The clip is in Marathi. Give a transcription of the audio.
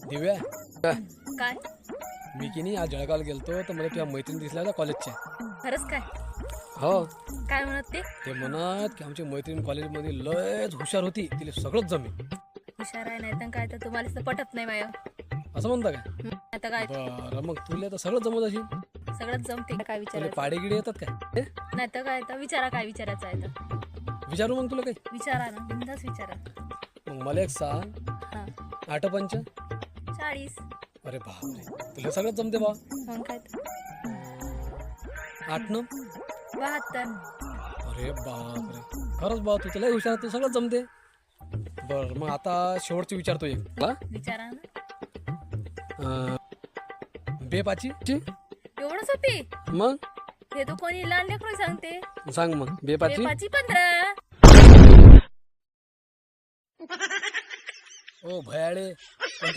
दिव्या काय मी की नाही आज जळगावला गेलतो तर मला तुझ्या मैत्रीण दिसल्या होत्या कॉलेजच्या. खरंच काय हो काय म्हणत ते ते म्हणत की आमची मैत्रीण कॉलेजमध्ये लयच हुशार होती, तिला सगळंच जमे. हुशार आहे नाही तर काय तर तुम्हाला तर पटत नाही माय असं म्हणता काय? आता काय बरं मग तुला तर सगळं जमत असेल. सगळंच जमते काय तुला विचारायचं पाडेगिडे येतात काय? नाही तर काय तर विचारा काय विचारायचं आहे तर विचारू मग तुला काही. विचारा ना बिंदास विचारा मग मला एक सांग, हा 8 पंच. 40 अरे बापरे, तुला सगळंच जमते बा. मग काय तर 8 9. 72 अरे बापरे, खरंच बा तू लय हुशार, तू सगळंच जमते. बर मग आता शेवटची विचारतो एक हा? विचारा ना बेपाची एवढं सोपी मग हे तो कोणी लहान लेकरू सांगते सांग मग बेपाची. 15 ओ भयाळे